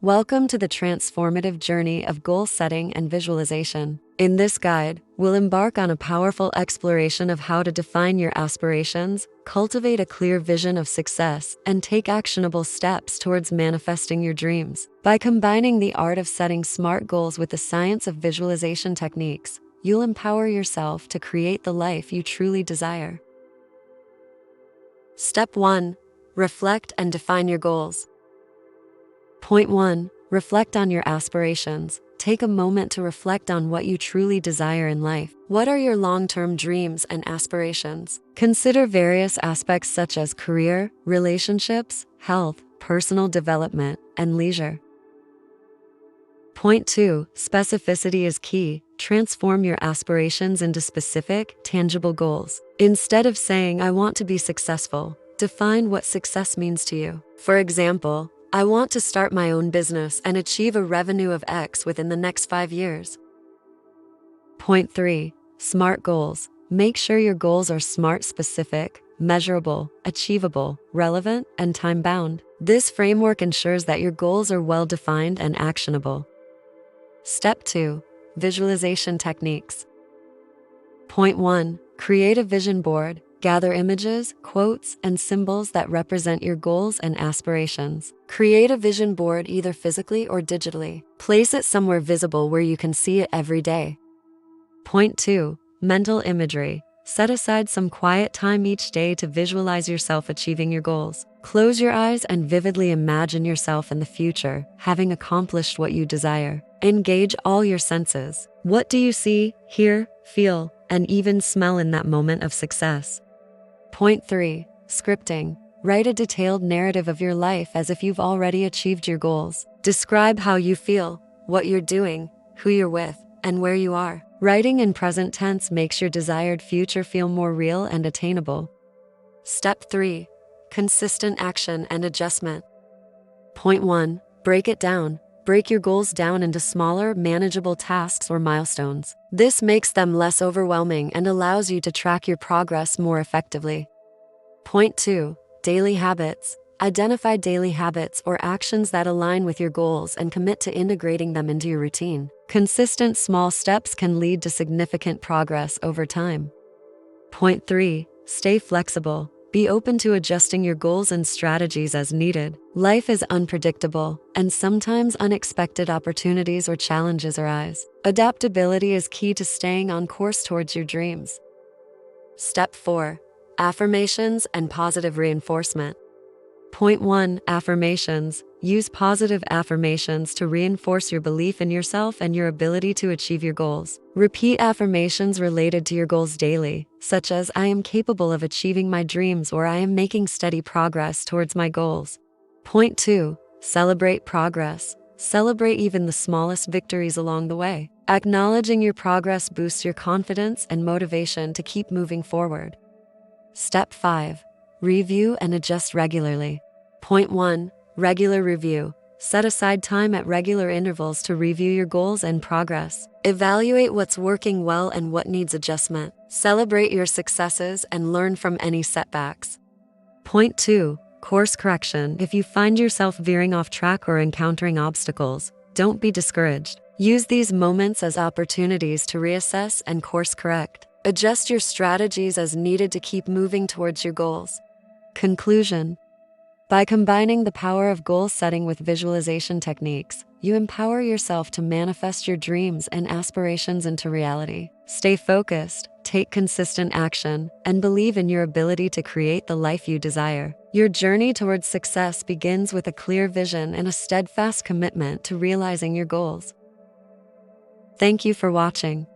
Welcome to the transformative journey of goal setting and visualization. In this guide, we'll embark on a powerful exploration of how to define your aspirations, cultivate a clear vision of success, and take actionable steps towards manifesting your dreams. By combining the art of setting SMART goals with the science of visualization techniques, you'll empower yourself to create the life you truly desire. Step 1. Reflect and define your goals. Point 1. Reflect on your aspirations. Take a moment to reflect on what you truly desire in life. What are your long-term dreams and aspirations? Consider various aspects such as career, relationships, health, personal development, and leisure. Point 2. Specificity is key. Transform your aspirations into specific, tangible goals. Instead of saying, "I want to be successful," define what success means to you. For example, I want to start my own business and achieve a revenue of X within the next 5 years. Point 3. SMART goals. Make sure your goals are SMART specific, measurable, achievable, relevant, and time-bound. This framework ensures that your goals are well-defined and actionable. Step 2. Visualization techniques. Point 1. Create a vision board. Gather images, quotes, and symbols that represent your goals and aspirations. Create a vision board either physically or digitally. Place it somewhere visible where you can see it every day. Point 2. Mental imagery. Set aside some quiet time each day to visualize yourself achieving your goals. Close your eyes and vividly imagine yourself in the future, having accomplished what you desire. Engage all your senses. What do you see, hear, feel, and even smell in that moment of success? Point 3. Scripting. Write a detailed narrative of your life as if you've already achieved your goals. Describe how you feel, what you're doing, who you're with, and where you are. Writing in present tense makes your desired future feel more real and attainable. Step 3. Consistent action and adjustment. Point 1. Break it down. Break your goals down into smaller, manageable tasks or milestones. This makes them less overwhelming and allows you to track your progress more effectively. Point 2. Daily habits. Identify daily habits or actions that align with your goals and commit to integrating them into your routine. Consistent small steps can lead to significant progress over time. Point 3. Stay flexible. Be open to adjusting your goals and strategies as needed. Life is unpredictable, and sometimes unexpected opportunities or challenges arise. Adaptability is key to staying on course towards your dreams. Step 4. Affirmations and positive reinforcement. Point 1. Affirmations. Use positive affirmations to reinforce your belief in yourself and your ability to achieve your goals. Repeat affirmations related to your goals daily, such as "I am capable of achieving my dreams" or "I am making steady progress towards my goals." Point 2. Celebrate progress. Celebrate even the smallest victories along the way. Acknowledging your progress boosts your confidence and motivation to keep moving forward. Step 5. Review and adjust regularly. Point 1. Regular review. Set aside time at regular intervals to review your goals and progress. Evaluate what's working well and what needs adjustment. Celebrate your successes and learn from any setbacks. Point 2. Course correction. If you find yourself veering off track or encountering obstacles, don't be discouraged. Use these moments as opportunities to reassess and course correct. Adjust your strategies as needed to keep moving towards your goals. Conclusion. By combining the power of goal setting with visualization techniques, you empower yourself to manifest your dreams and aspirations into reality. Stay focused, take consistent action, and believe in your ability to create the life you desire. Your journey towards success begins with a clear vision and a steadfast commitment to realizing your goals. Thank you for watching.